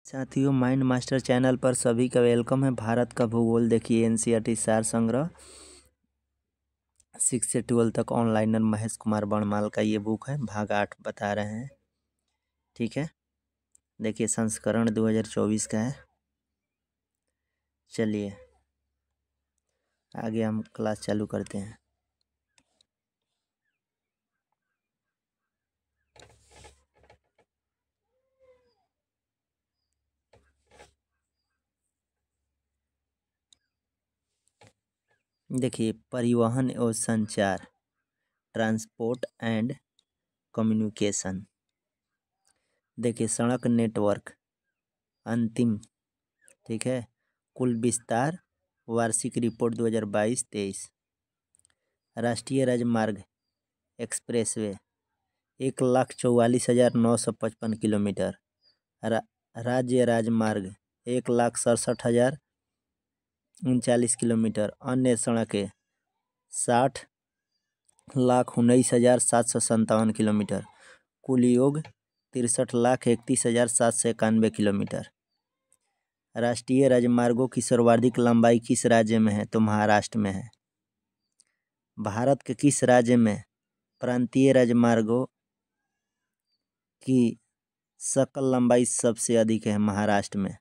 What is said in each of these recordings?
साथियों, mind master channel पर सभी का वेलकम है। भारत का भूगोल देखिए, एनसीईआरटी सार संग्रह 6 से 12 तक ऑनलाइनर महेश कुमार बणमाल का ये बुक है। भाग 8 बता रहे हैं। ठीक है, देखिए संस्करण 2024 का है। चलिए आगे हम क्लास चालू करते हैं। देखिए, परिवहन और संचार, ट्रांसपोर्ट एंड कम्युनिकेशन। देखिए, सड़क नेटवर्क अंतिम। ठीक है, कुल विस्तार वार्षिक रिपोर्ट 2022-23। राष्ट्रीय राजमार्ग एक्सप्रेसवे 1,44,955 किलोमीटर। राज्य राजमार्ग 1,67,039 किलोमीटर। अन्य सड़कें 60,19,757 किलोमीटर। कुल योग 63,31,791 किलोमीटर। राष्ट्रीय राजमार्गों की सर्वाधिक लंबाई किस राज्य में है? तो महाराष्ट्र में है। भारत के किस राज्य में प्रांतीय राजमार्गों की सकल लंबाई सबसे अधिक है? महाराष्ट्र में।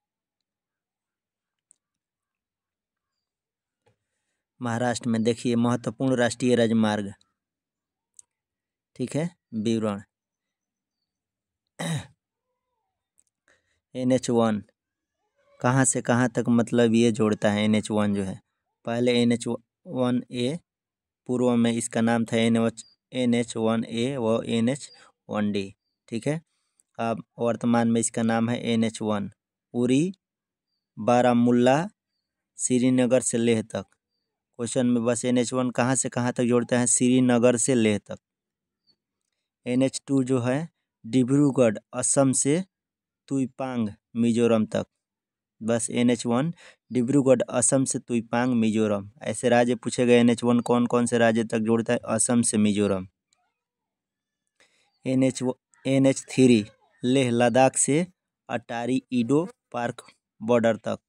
महाराष्ट्र में। देखिए, महत्वपूर्ण राष्ट्रीय राजमार्ग। ठीक है, विवरण। NH1 कहाँ से कहाँ तक, मतलब ये जोड़ता है। NH1 जो है, पहले NH1A पूर्व में इसका नाम था NH1A व NH1D। ठीक है, अब वर्तमान में इसका नाम है NH1। उरी, बारामुल्ला, श्रीनगर से लेह तक। क्वेश्चन में बस NH1 कहाँ से कहाँ तक जोड़ता है? श्रीनगर से लेह तक। NH2 जो है डिब्रूगढ़ असम से तुइपांग मिजोरम तक। बस NH1 डिब्रूगढ़ असम से तुइपांग मिजोरम। ऐसे राज्य पूछे गए, NH1 कौन कौन से राज्य तक जोड़ता है? असम से मिजोरम। NH3 लेह लद्दाख से अटारी ईडो पार्क बॉर्डर तक।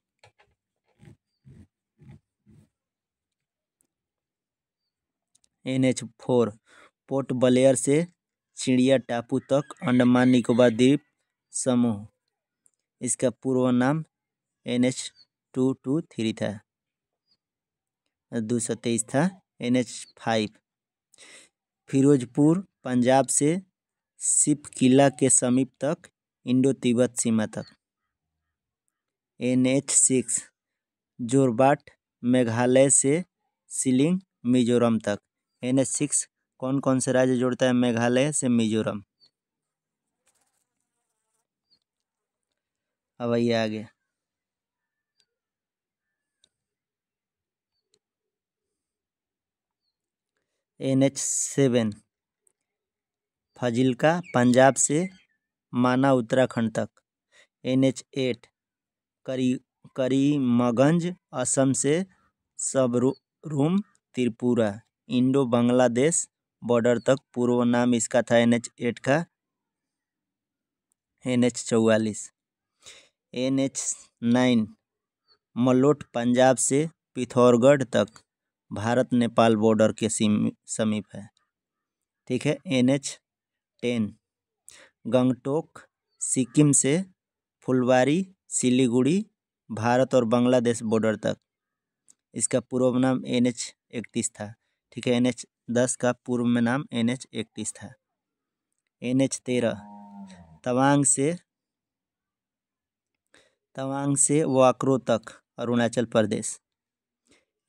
NH4 पोर्ट ब्लेयर से चिड़िया टापू तक अंडमान निकोबार द्वीप समूह। इसका पूर्व नाम NH223 था, 223 था। NH5 फिरोजपुर पंजाब से सिप किला के समीप तक इंडो तिब्बत सीमा तक। NH6 जोरबाट मेघालय से शिलिंग मिजोरम तक। NH6 कौन कौन से राज्य जोड़ता है? मेघालय से मिजोरम। अब आइए आगे। NH7 फाजिल्का पंजाब से माना उत्तराखंड तक। NH8 करीमगंज असम से सबरूम त्रिपुरा इंडो बांग्लादेश बॉर्डर तक। पूर्व नाम इसका था NH8 का NH44। NH9 मलोट पंजाब से पिथौरगढ़ तक भारत नेपाल बॉर्डर के समीप है। ठीक है। NH10 गंगटोक सिक्किम से फुलबारी सिलीगुड़ी भारत और बांग्लादेश बॉर्डर तक। इसका पूर्व नाम NH31 था। ठीक है, NH10 का पूर्व में नाम NH31 था। NH13 तवांग से वाकरो तक अरुणाचल प्रदेश।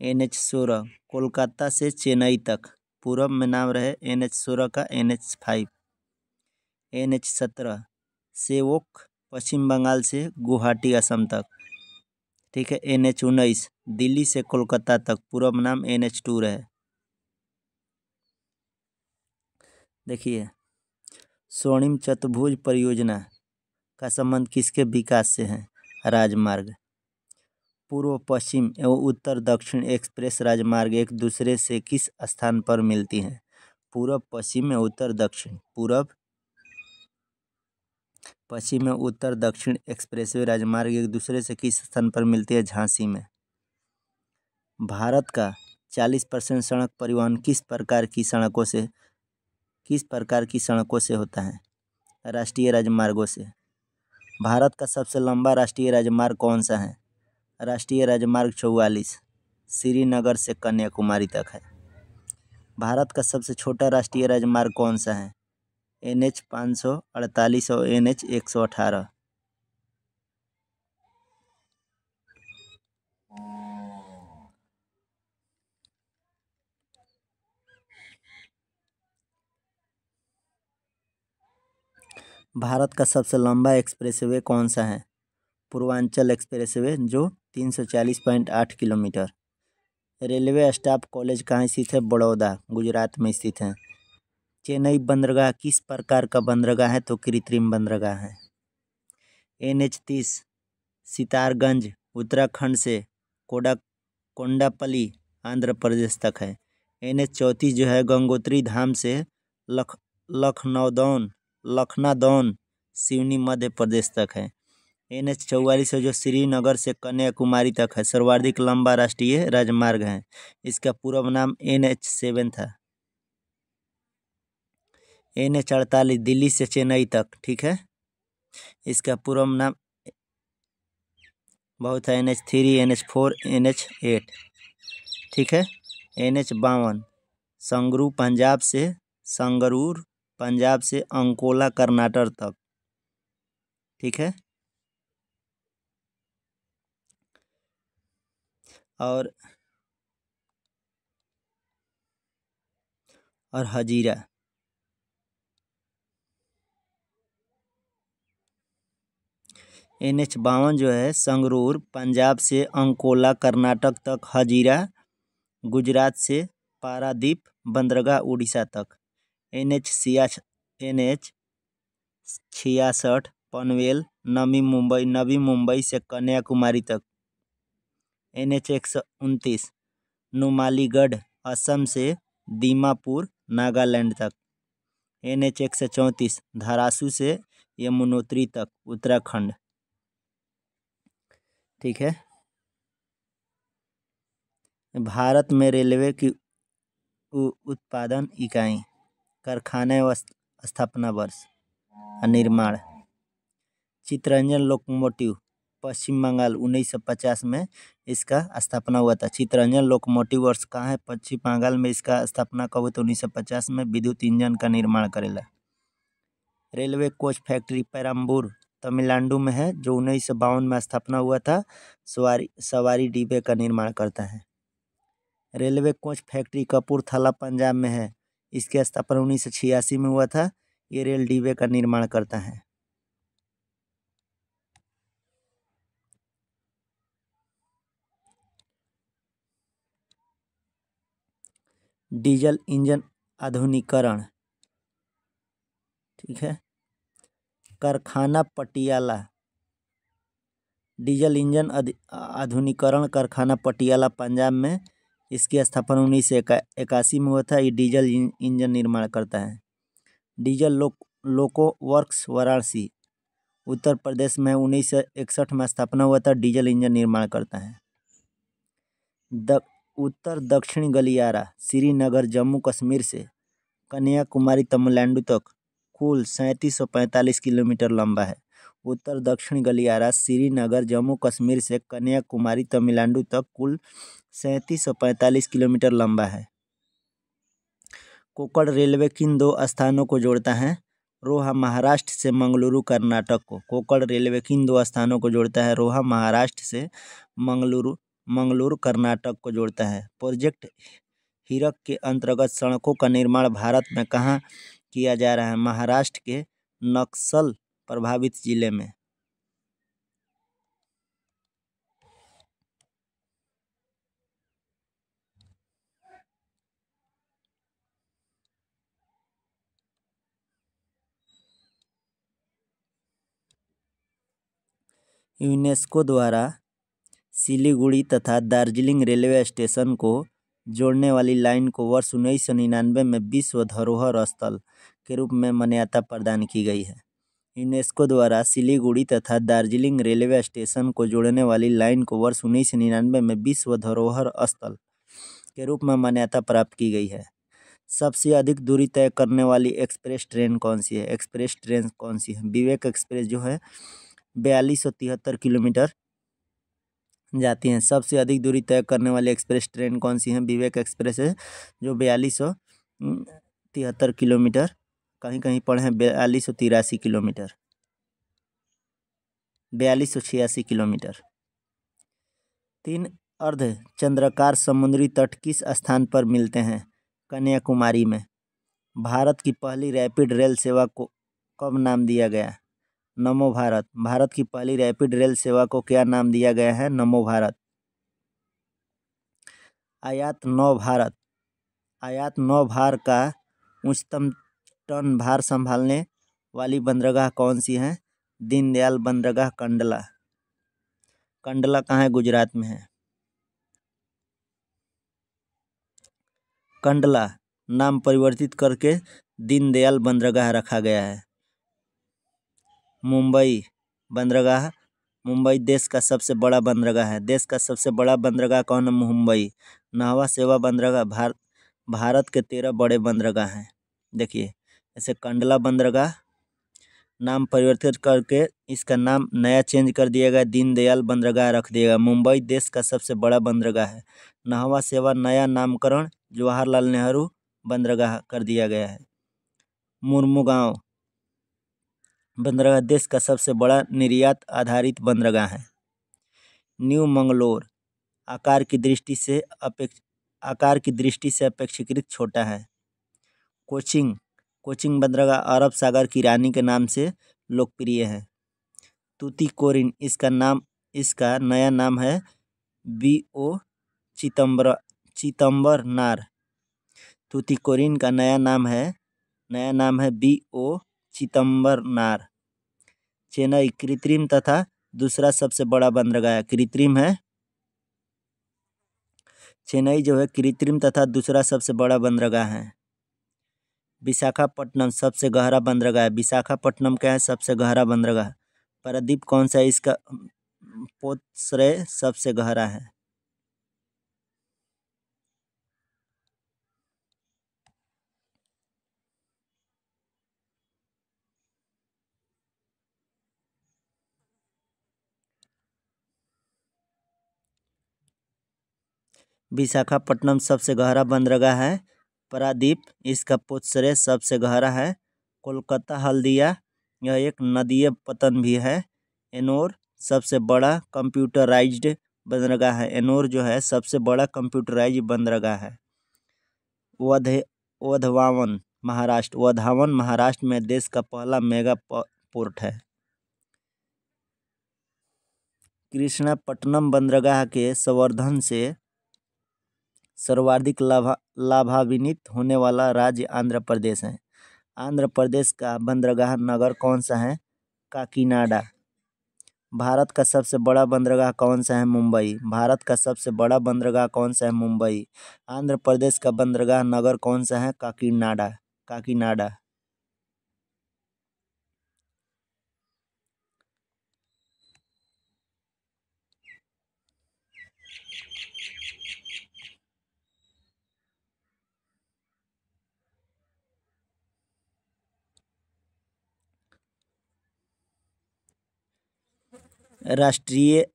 NH16 कोलकाता से चेन्नई तक। पूर्व में नाम रहे NH16 का NH5। NH17 सेवोक पश्चिम बंगाल से गुवाहाटी असम तक। ठीक है। NH19 दिल्ली से कोलकाता तक। पूर्व नाम NH2 रहे। देखिए, स्वर्णिम चतुर्भुज परियोजना का संबंध किसके विकास से है? राजमार्ग। पूर्व पश्चिम एवं उत्तर दक्षिण एक्सप्रेस राजमार्ग एक दूसरे से किस स्थान पर मिलती हैं? पूर्व पश्चिम एवं उत्तर दक्षिण। पूर्व पश्चिम में उत्तर दक्षिण एक्सप्रेसवे राजमार्ग एक दूसरे से किस स्थान पर मिलती है? झांसी में। भारत का 40% सड़क परिवहन किस प्रकार की सड़कों से होता है? राष्ट्रीय राजमार्गों से। भारत का सबसे लंबा राष्ट्रीय राजमार्ग कौन सा है? राष्ट्रीय राजमार्ग 44 श्रीनगर से कन्याकुमारी तक है। भारत का सबसे छोटा राष्ट्रीय राजमार्ग कौन सा है? NH 548 और NH 118। भारत का सबसे लंबा एक्सप्रेसवे कौन सा है? पूर्वांचल एक्सप्रेसवे जो 340.8 किलोमीटर। रेलवे स्टाफ कॉलेज कहाँ स्थित है? बड़ौदा गुजरात में स्थित है। चेन्नई बंदरगाह किस प्रकार का बंदरगाह है? तो कृत्रिम बंदरगाह है। NH 30 सितारगंज उत्तराखंड से कोंडापल्ली आंध्र प्रदेश तक है। NH 34 जो है गंगोत्री धाम से लखनादौन सिवनी मध्य प्रदेश तक है। NH 44 है जो श्रीनगर से कन्याकुमारी तक है। सर्वाधिक लंबा राष्ट्रीय राजमार्ग है। इसका पूरा नाम NH 7 था। NH 48 दिल्ली से चेन्नई तक, ठीक है। इसका पूरा नाम बहुत है, NH 3, NH 4, NH 8, ठीक है। NH 52 संगरूर पंजाब से अंकोला कर्नाटक तक, ठीक है। और हजीरा NH 52 जो है संगरूर पंजाब से अंकोला कर्नाटक तक, हजीरा गुजरात से पारादीप बंदरगाह उड़ीसा तक। NH 66 पनवेल नवी मुंबई से कन्याकुमारी तक। NH 129 नुमालीगढ़ असम से दीमापुर नागालैंड तक। NH 134 धारासू से यमुनोत्री तक उत्तराखंड, ठीक है। भारत में रेलवे की उत्पादन इकाई, कारखाने व स्थापना वर्ष, निर्माण। चित्तरंजन लोकोमोटिव पश्चिम बंगाल 1950 में इसका स्थापना हुआ था। चित्तरंजन लोकोमोटिव वर्ष कहाँ है? पश्चिम बंगाल में इसका स्थापना कब हुआ? 1950 में विद्युत इंजन का निर्माण करेला। Railway coach factory Perambur Tamil Nadu में है जो 1952 में स्थापना हुआ था। सवारी डिब्बे का निर्माण करता है। Railway coach factory Kapurthala Punjab में है। इसकी स्थापना 1986 में हुआ था। ये रेल डिब्बे का निर्माण करता है। डीजल इंजन आधुनिकीकरण, ठीक है। कारखाना पटियाला डीजल इंजन आधुनिकीकरण कारखाना पटियाला पंजाब में इसकी स्थापना 1981 में हुआ था। ये डीजल इंजन निर्माण करता है। डीजल लोको वर्क्स वाराणसी उत्तर प्रदेश में 1961 में स्थापना हुआ था। डीजल इंजन निर्माण करता है। उत्तर दक्षिण गलियारा श्रीनगर जम्मू कश्मीर से कन्याकुमारी तमिलनाडु तक कुल 3745 किलोमीटर लंबा है। उत्तर दक्षिण गलियारा श्रीनगर जम्मू कश्मीर से कन्याकुमारी तमिलनाडु तक कुल 3745 किलोमीटर लंबा है। कोकण रेलवे किन दो स्थानों को जोड़ता है? रोहा महाराष्ट्र से मंगलुरु कर्नाटक को। कोकण रेलवे किन दो स्थानों को जोड़ता है? रोहा महाराष्ट्र से मंगलुरु कर्नाटक को जोड़ता है। प्रोजेक्ट हीरक के अंतर्गत सड़कों का निर्माण भारत में कहाँ किया जा रहा है? महाराष्ट्र के नक्सल प्रभावित जिले में। यूनेस्को द्वारा सिलीगुड़ी तथा दार्जिलिंग रेलवे स्टेशन को जोड़ने वाली लाइन को वर्ष 1999 में विश्व धरोहर स्थल के रूप में मान्यता प्रदान की गई है। यूनेस्को द्वारा सिलीगुड़ी तथा दार्जिलिंग रेलवे स्टेशन को जोड़ने वाली लाइन को वर्ष 1999 में विश्व धरोहर स्थल के रूप में मान्यता प्राप्त की गई है। सबसे अधिक दूरी तय करने वाली एक्सप्रेस ट्रेन कौन सी है? एक्सप्रेस ट्रेन कौन सी है? विवेक एक्सप्रेस जो है 4273 किलोमीटर जाती हैं। सबसे अधिक दूरी तय करने वाली एक्सप्रेस ट्रेन कौन सी है? विवेक एक्सप्रेस है जो 4273 किलोमीटर, कहीं कहीं पढ़े हैं 4283 किलोमीटर, 4286 किलोमीटर। 3 अर्ध चंद्राकार समुद्री तट किस स्थान पर मिलते हैं? कन्याकुमारी में। भारत की पहली रैपिड रेल सेवा को कब नाम दिया गया? नमो भारत। भारत की पहली रैपिड रेल सेवा को क्या नाम दिया गया है? नमो भारत। आयात नौ भारत। आयात नौ भार का उच्चतम टन भार संभालने वाली बंदरगाह कौन सी है? दीनदयाल बंदरगाह कंडला। कंडला कहाँ है? गुजरात में है। कंडला नाम परिवर्तित करके दीनदयाल बंदरगाह रखा गया है। मुंबई बंदरगाह। मुंबई देश का सबसे बड़ा बंदरगाह है। देश का सबसे बड़ा बंदरगाह कौन है? मुंबई। नाहवा सेवा बंदरगाह। भारत के 13 बड़े बंदरगाह हैं। देखिए ऐसे कंडला बंदरगाह नाम परिवर्तित करके इसका नाम नया चेंज कर दिया गया, दीनदयाल बंदरगाह रख दिया गया। मुंबई देश का सबसे बड़ा बंदरगाह है। नाहवा सेवा नया नामकरण जवाहरलाल नेहरू बंदरगाह कर दिया गया है। मुर्मुगांव बंदरगाह देश का सबसे बड़ा निर्यात आधारित बंदरगाह है। न्यू मंगलोर आकार की दृष्टि से अपेक्षाकृत छोटा है। कोचिंग बंदरगाह अरब सागर की रानी के नाम से लोकप्रिय है। तूतीकोरिन इसका नया नाम है B.O. चिदंबरनार। तूतीकोरिन का नया नाम है B.O. चिदंबरनार। चेन्नई कृत्रिम तथा दूसरा सबसे बड़ा बंदरगाह है। कृत्रिम है चेन्नई जो है कृत्रिम तथा दूसरा सबसे बड़ा बंदरगाह है। विशाखापट्टनम सबसे गहरा बंदरगाह है। विशाखापट्टनम क्या है? सबसे गहरा बंदरगाह। पारादीप कौन सा है? इसका पोतश्रय सबसे गहरा है। विशाखापट्टनम सबसे गहरा बंदरगाह है। पारादीप इसका पोतश्रय सबसे गहरा है। कोलकाता हल्दिया यह एक नदीय पतन भी है। एनोर सबसे बड़ा कंप्यूटराइज्ड बंदरगाह है। एनोर जो है सबसे बड़ा कंप्यूटराइज्ड बंदरगाह है। वधवावन महाराष्ट्र में देश का पहला मेगा पोर्ट है। कृष्णापट्टनम बंदरगाह के संवर्धन से सर्वाधिक लाभान्वित होने वाला राज्य आंध्र प्रदेश है। आंध्र प्रदेश का बंदरगाह नगर कौन सा है? काकीनाडा। भारत का सबसे बड़ा बंदरगाह कौन सा है? मुंबई। भारत का सबसे बड़ा बंदरगाह कौन सा है? मुंबई। आंध्र प्रदेश का बंदरगाह नगर कौन सा है? काकीनाडा। राष्ट्रीय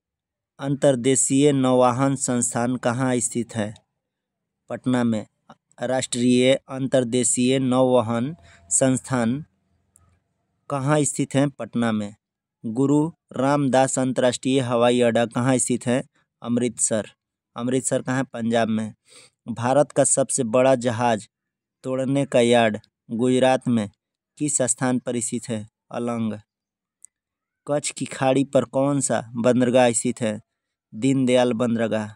अंतर्देशीय नौवहन संस्थान कहाँ स्थित है? पटना में। राष्ट्रीय अंतर्देशीय नौवहन संस्थान कहाँ स्थित है? पटना में। गुरु रामदास अंतर्राष्ट्रीय हवाई अड्डा कहाँ स्थित है? अमृतसर। अमृतसर कहाँ है? पंजाब में। भारत का सबसे बड़ा जहाज तोड़ने का यार्ड गुजरात में किस स्थान पर स्थित है? अलंग। कच्छ की खाड़ी पर कौन सा बंदरगाह स्थित है? दीनदयाल बंदरगाह।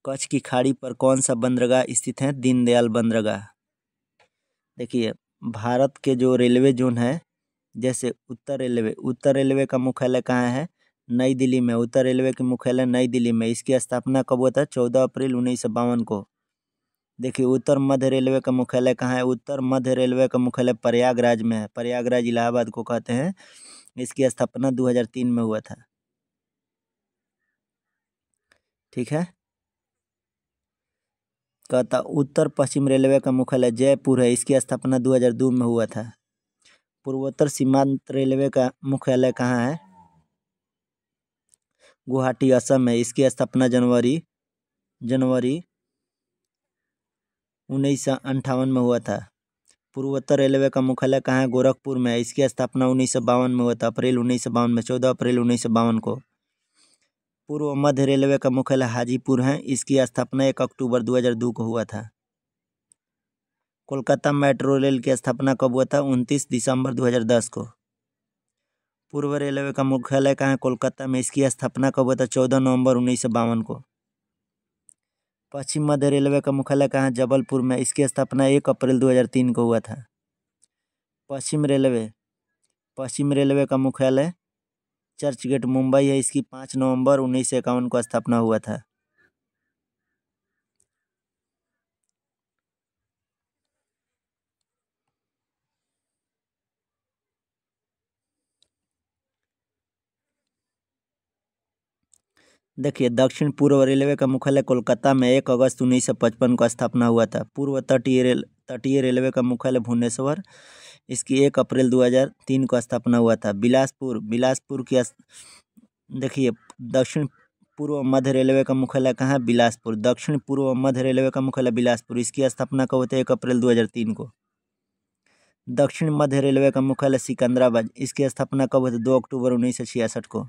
कच्छ की खाड़ी पर कौन सा बंदरगाह स्थित है? दीनदयाल बंदरगाह। देखिए भारत के जो रेलवे जोन है, जैसे उत्तर रेलवे का मुख्यालय कहाँ है? नई दिल्ली में। उत्तर रेलवे के मुख्यालय नई दिल्ली में। इसकी स्थापना कब हुआ था? 14 अप्रैल 1952 को। देखिए उत्तर मध्य रेलवे का मुख्यालय कहाँ है? उत्तर मध्य रेलवे का मुख्यालय प्रयागराज में है। प्रयागराज इलाहाबाद को कहते हैं। इसकी स्थापना 2003 में हुआ था। ठीक है। कहता उत्तर पश्चिम रेलवे का मुख्यालय जयपुर है। इसकी स्थापना 2002 में हुआ था। पूर्वोत्तर सीमांत रेलवे का मुख्यालय कहाँ है? गुवाहाटी असम है। इसकी स्थापना जनवरी 1958 में हुआ था। पूर्वोत्तर रेलवे का मुख्यालय कहाँ है? गोरखपुर में है। इसकी स्थापना 1952 में हुआ था। अप्रैल 1952 में, 14 अप्रैल 1952 को। पूर्व मध्य रेलवे का मुख्यालय हाजीपुर है। इसकी स्थापना 1 अक्टूबर 2002 को हुआ था। कोलकाता मेट्रो रेल की स्थापना कब हुआ था? 29 दिसंबर 2010 को। पूर्व रेलवे का मुख्यालय कहाँ है? कोलकाता में। इसकी स्थापना कब हुआ था? 14 नवंबर 1952 को। पश्चिम मध्य रेलवे का मुख्यालय कहाँ है? जबलपुर में। इसकी स्थापना 1 अप्रैल 2003 को हुआ था। पश्चिम रेलवे का मुख्यालय चर्चगेट मुंबई है। इसकी 5 नवंबर 1951 को स्थापना हुआ था। देखिए दक्षिण पूर्व रेलवे का मुख्यालय कोलकाता में 1 अगस्त 1955 को स्थापना हुआ था। पूर्व तटीय रेलवे का मुख्यालय भुवनेश्वर। इसकी 1 अप्रैल 2003 को स्थापना हुआ था। बिलासपुर की देखिए दक्षिण पूर्व मध्य रेलवे का मुख्यालय कहाँ है? बिलासपुर। दक्षिण पूर्व मध्य रेलवे का मुख्यालय बिलासपुर। इसकी स्थापना कब होता है? 1 अप्रैल 2003 को। दक्षिण मध्य रेलवे का मुख्यालय सिकंदराबाद। इसकी स्थापना कब हुई थी? 2 अक्टूबर 1966 को।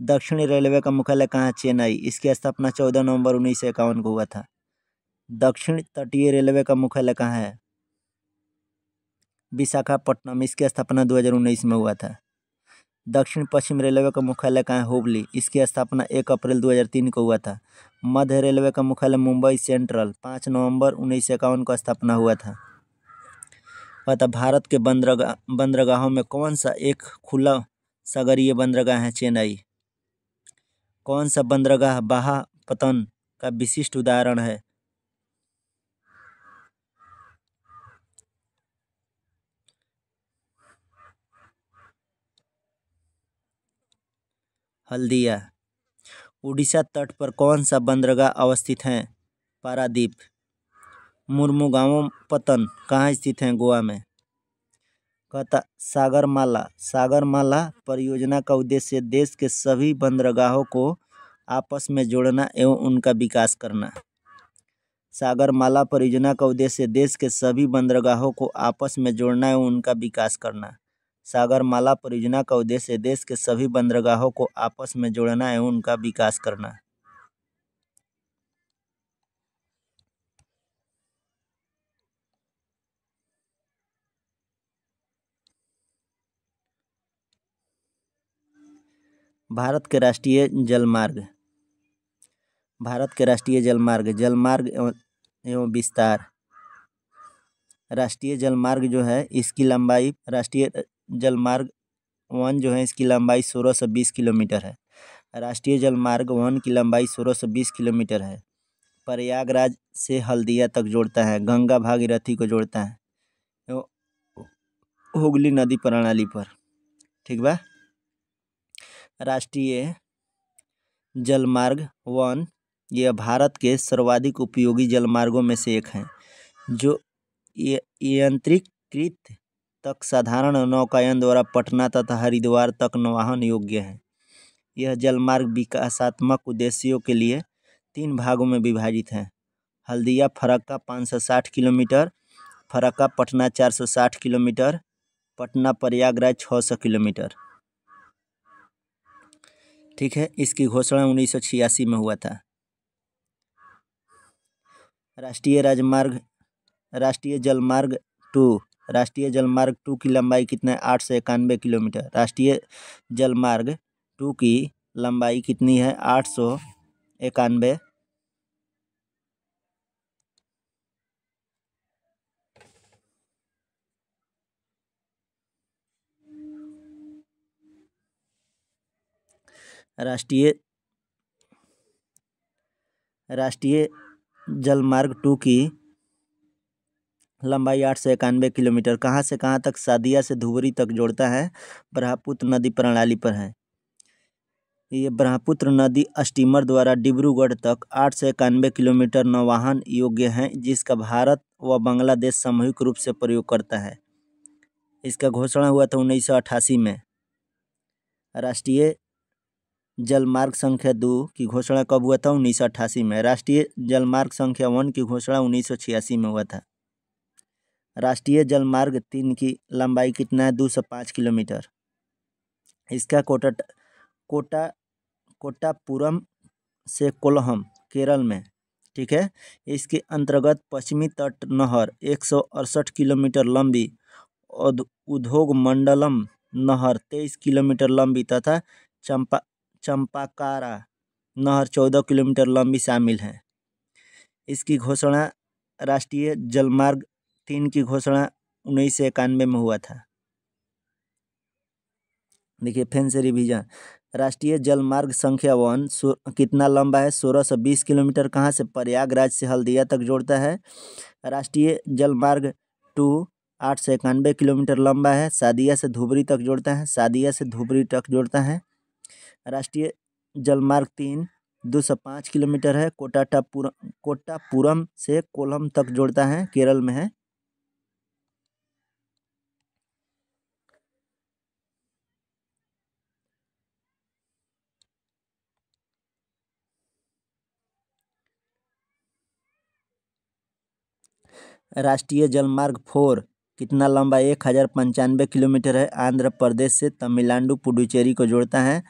दक्षिणी रेलवे का मुख्यालय कहाँ है? चेन्नई। इसकी स्थापना 14 नवंबर 1951 को हुआ था। दक्षिण तटीय रेलवे का मुख्यालय कहाँ है? विशाखापट्टनम। इसकी स्थापना 2019 में हुआ था। दक्षिण पश्चिम रेलवे का मुख्यालय कहाँ है? हुबली। इसकी स्थापना 1 अप्रैल 2003 को हुआ था। मध्य रेलवे का मुख्यालय मुंबई सेंट्रल। 5 नवंबर 1951 को स्थापना हुआ था। अतः भारत के बंदरगाहों में कौन सा एक खुला सागरीय बंदरगाह है? चेन्नई। कौन सा बंदरगाह बहापतन का विशिष्ट उदाहरण है? हल्दिया। उड़ीसा तट पर कौन सा बंदरगाह अवस्थित है? पारादीप। मुर्मुगांव पत्तन कहाँ स्थित है? गोवा में। कहता सागरमाला परियोजना का उद्देश्य देश के सभी बंदरगाहों को आपस में जोड़ना एवं उनका विकास करना। सागरमाला परियोजना का उद्देश्य देश के सभी बंदरगाहों को आपस में जोड़ना एवं उनका विकास करना। सागरमाला परियोजना का उद्देश्य देश के सभी बंदरगाहों को आपस में जोड़ना एवं उनका विकास करना। भारत के राष्ट्रीय जलमार्ग। जलमार्ग एवं विस्तार। राष्ट्रीय जलमार्ग जो है इसकी लंबाई राष्ट्रीय जलमार्ग 1 जो है इसकी लंबाई 1620 किलोमीटर है। राष्ट्रीय जलमार्ग 1 की लंबाई 1620 किलोमीटर है। प्रयागराज से हल्दिया तक जोड़ता है। गंगा भागीरथी को जोड़ता है हुगली नदी प्रणाली पर। ठीक बा। राष्ट्रीय जलमार्ग 1 यह भारत के सर्वाधिक उपयोगी जलमार्गों में से एक है जो यंत्रीकृत तक साधारण नौकायन द्वारा पटना तथा हरिद्वार तक नौवहन योग्य है। यह जलमार्ग विकासात्मक उद्देश्यों के लिए 3 भागों में विभाजित है। Haldia Farakka 560 kilometre, Farakka Patna 460 kilometre, Patna Prayagraj 600 kilometre. ठीक है। इसकी घोषणा 1986 में हुआ था। राष्ट्रीय जलमार्ग 2 की लंबाई कितना है? 891 किलोमीटर। राष्ट्रीय जलमार्ग 2 की लंबाई कितनी है? 891। राष्ट्रीय जलमार्ग 2 की लंबाई 891 किलोमीटर कहाँ से कहाँ तक सादिया से धुबरी तक जोड़ता है? ब्रह्मपुत्र नदी प्रणाली पर है। ये ब्रह्मपुत्र नदी स्टीमर द्वारा डिब्रूगढ़ तक 891 किलोमीटर नौवहन योग्य है, जिसका भारत व बांग्लादेश सामूहिक रूप से प्रयोग करता है। इसका घोषणा हुआ था 1988 में। राष्ट्रीय जलमार्ग संख्या 2 की घोषणा कब हुआ था? 1988 में। राष्ट्रीय जलमार्ग संख्या 1 की घोषणा 1986 में हुआ था। राष्ट्रीय जलमार्ग 3 की लंबाई कितना है? 205 किलोमीटर। इसका कोटापुरम से कोल्लम केरल में, ठीक है। इसके अंतर्गत पश्चिमी तट नहर 168 किलोमीटर लंबी, उद्योगमंडलम नहर 23 किलोमीटर लंबी तथा चंपाकारा नहर 14 किलोमीटर लंबी शामिल है। इसकी घोषणा राष्ट्रीय जलमार्ग 3 की घोषणा 1991 में हुआ था। देखिए फिर से रिवीजन। राष्ट्रीय जलमार्ग संख्या 1 कितना लंबा है? 1620 किलोमीटर। कहाँ से? प्रयागराज से हल्दिया तक जोड़ता है। राष्ट्रीय जलमार्ग 2 891 किलोमीटर लंबा है, सादिया से धुबरी तक जोड़ता है। राष्ट्रीय जलमार्ग 3 205 किलोमीटर है, कोटापुरम से कोल्लम तक जोड़ता है, केरल में है। राष्ट्रीय जलमार्ग 4 कितना लंबा? 1095 किलोमीटर है, आंध्र प्रदेश से तमिलनाडु पुडुचेरी को जोड़ता है।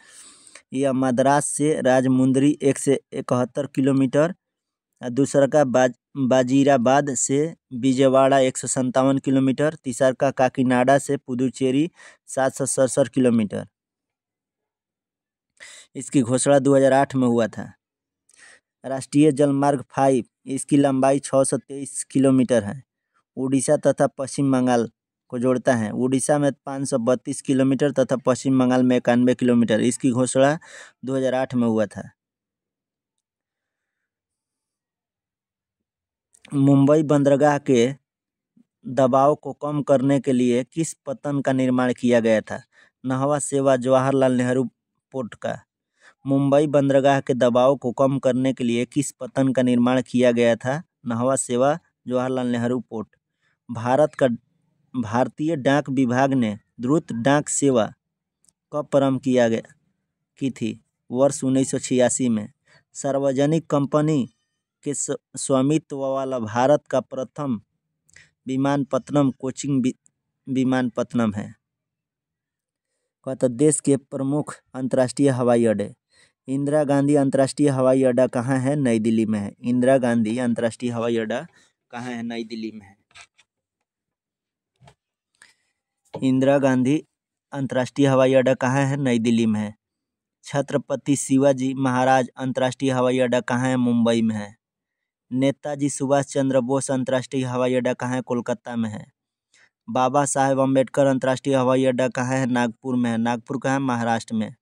यह मद्रास से राजमुंद्री 171 किलोमीटर, दूसरा का बाजीराबाद से विजयवाड़ा 157 किलोमीटर, तीसरा का काकीनाडा से पुदुचेरी 767 किलोमीटर। इसकी घोषणा 2008 में हुआ था। राष्ट्रीय जलमार्ग 5 इसकी लंबाई 623 किलोमीटर है, उड़ीसा तथा पश्चिम बंगाल को जोड़ता है। उड़ीसा में 532 किलोमीटर तथा पश्चिम बंगाल में 91 किलोमीटर। इसकी घोषणा 2008 में हुआ था। मुंबई बंदरगाह के दबाव को कम करने के लिए किस पतन का निर्माण किया गया था? नहवा सेवा जवाहरलाल नेहरू पोर्ट का। मुंबई बंदरगाह के दबाव को कम करने के लिए किस पतन का निर्माण किया गया था? नहवा सेवा जवाहरलाल नेहरू पोर्ट। भारतीय डाक विभाग ने द्रुत डाक सेवा कब प्रारंभ की थी? वर्ष 1986 में। सार्वजनिक कंपनी के स्वामित्व वाला भारत का प्रथम विमानपत्तनम कोचिन विमानपत्तनम है। कहता देश के प्रमुख अंतर्राष्ट्रीय हवाई अड्डे। इंदिरा गांधी अंतर्राष्ट्रीय हवाई अड्डा कहाँ है? नई दिल्ली में है। इंदिरा गांधी अंतर्राष्ट्रीय हवाई अड्डा कहाँ है? नई दिल्ली में है। इंदिरा गांधी अंतर्राष्ट्रीय हवाई अड्डा कहाँ है? नई दिल्ली में है। छत्रपति शिवाजी महाराज अंतर्राष्ट्रीय हवाई अड्डा कहाँ है? मुंबई में है। नेताजी सुभाष चंद्र बोस अंतर्राष्ट्रीय हवाई अड्डा कहाँ है? कोलकाता में है। बाबा साहेब अम्बेडकर अंतर्राष्ट्रीय हवाई अड्डा कहाँ है? नागपुर में है। नागपुर कहाँ है? महाराष्ट्र में।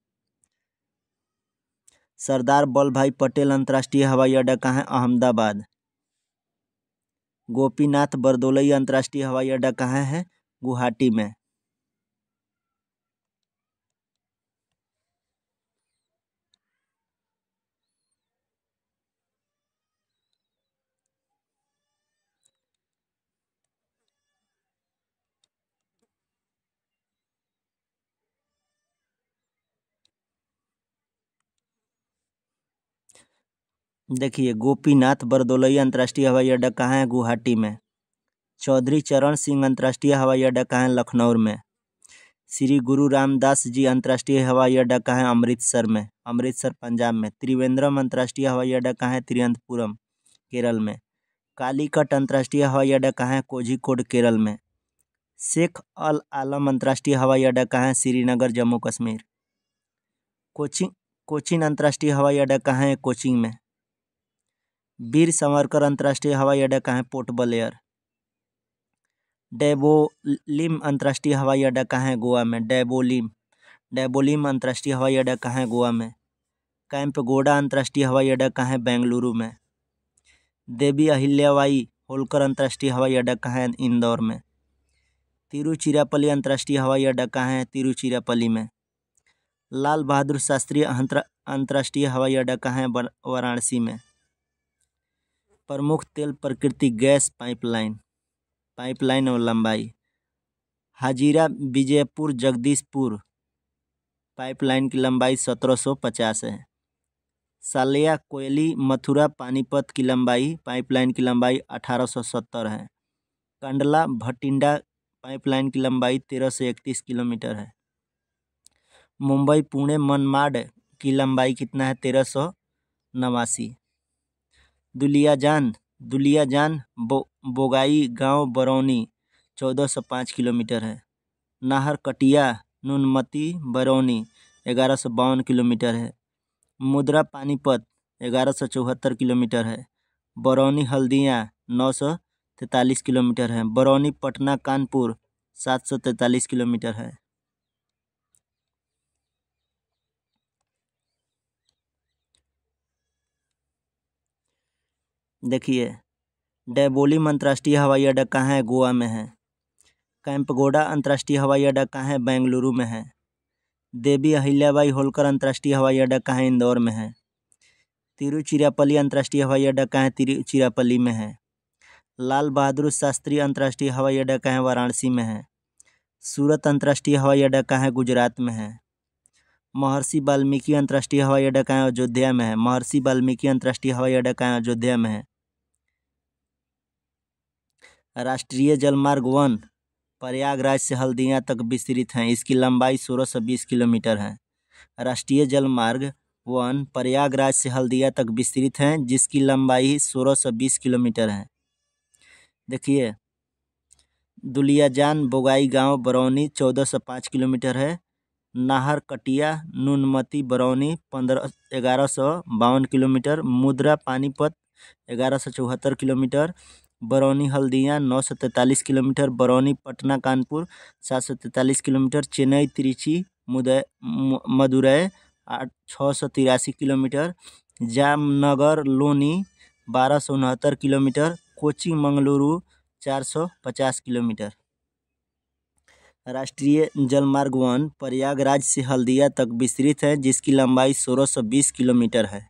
सरदार वल्लभ भाई पटेल अंतर्राष्ट्रीय हवाई अड्डा कहाँ है? अहमदाबाद। गोपीनाथ बरदोलई अंतर्राष्ट्रीय हवाई अड्डा कहाँ है? गुवाहाटी में। देखिए गोपीनाथ बरदोलई अंतर्राष्ट्रीय हवाई अड्डा कहाँ है? गुवाहाटी में। चौधरी चरण सिंह अंतर्राष्ट्रीय हवाई अड्डा कहाँ है? लखनऊ में। श्री गुरु रामदास जी अंतर्राष्ट्रीय हवाई अड्डा कहाँ है? अमृतसर में, अमृतसर पंजाब में। त्रिवेंद्रम अंतर्राष्ट्रीय हवाई अड्डा कहाँ है? तिरुवनंतपुरम केरल में। कालीकट अंतर्राष्ट्रीय हवाई अड्डा कहाँ है? कोझिकोड केरल में। शेख अल आलम अंतर्राष्ट्रीय हवाई अड्डा कहाँ है? श्रीनगर जम्मू कश्मीर। कोचीन अंतर्राष्ट्रीय हवाई अड्डा कहाँ है? कोचीन में। वीर सावरकर अंतर्राष्ट्रीय हवाई अड्डा कहाँ है? Port Blair. डेबोलिम अंतर्राष्ट्रीय हवाई अड्डा कहाँ है? गोवा में। डेबोलिम अंतर्राष्ट्रीय हवाई अड्डा कहाँ है? गोवा में। कैंपगोड़ा अंतर्राष्ट्रीय हवाई अड्डा कहाँ है? बेंगलुरु में। देवी अहिल्याबाई होलकर अंतर्राष्ट्रीय हवाई अड्डा कहाँ है? इंदौर में। तिरुचिरापल्ली अंतर्राष्ट्रीय हवाई अड्डा कहाँ है? तिरुचिरापल्ली में। लाल बहादुर शास्त्री अंतर्राष्ट्रीय हवाई अड्डा कहाँ है? वाराणसी में। प्रमुख तेल प्राकृतिक गैस पाइपलाइन और लंबाई। हाजीरा विजयपुर जगदीशपुर पाइपलाइन की लंबाई 1750 है। सालिया कोयली मथुरा पानीपत की लंबाई पाइपलाइन की लंबाई 1870 है। कंडला भटिंडा पाइपलाइन की लंबाई 1331 किलोमीटर है। मुंबई पुणे मनमाड की लंबाई कितना है? 1389। दुलियाजान बोगाई गांव बरौनी 1405 किलोमीटर है। नाहरकटिया नुनमती बरौनी 1152 किलोमीटर है। मुद्रा पानीपत 1174 किलोमीटर है। बरौनी हल्दिया 943 किलोमीटर है। बरौनी पटना कानपुर 743 किलोमीटर है। देखिए, डैबोलिम अंतर्राष्ट्रीय हवाई अड्डा कहाँ है? गोवा में है। कैंपगोडा अंतर्राष्ट्रीय हवाई अड्डा कहाँ है? बेंगलुरु में है। देवी अहिल्याबाई होलकर अंतर्राष्ट्रीय हवाई अड्डा कहाँ है? इंदौर में है। तिरुचिरापल्ली अंतर्राष्ट्रीय हवाई अड्डा कहाँ है? तिरुचिरापल्ली में है। लाल बहादुर शास्त्री अंतर्राष्ट्रीय हवाई अड्डा कहाँ है? वाराणसी में है। सूरत अंतर्राष्ट्रीय हवाई अड्डा कहाँ है? गुजरात में है। महर्षि वाल्मीकि अंतर्राष्ट्रीय हवाई अड्डा कहाँ है? अयोध्या में है। महर्षि वाल्मीकि अंतर्राष्ट्रीय हवाई अड्डा कहाँ है? अयोध्या में है। राष्ट्रीय जलमार्ग 1 प्रयागराज से हल्दिया तक विस्तृत है। इसकी लंबाई 1620 किलोमीटर है। राष्ट्रीय जलमार्ग 1 प्रयागराज से हल्दिया तक विस्तृत है, जिसकी लंबाई 1620 किलोमीटर है। देखिए, दुलियाजान बोगाई गांव बरौनी 1405 किलोमीटर है। नाहरकटिया नुनमती बरौनी 1152 किलोमीटर। मुद्रा Panipat 1174 kilometre. Barauni Haldia 943 kilometre. Barauni Patna Kanpur 743 kilometre. Chennai Trichy Madurai 683 kilometre. Jamnagar Loni 1269 kilometre. Kochi Mangaluru 450 kilometre. राष्ट्रीय जलमार्ग 1 प्रयागराज से हल्दिया तक विस्तृत है, जिसकी लंबाई 1620 किलोमीटर है।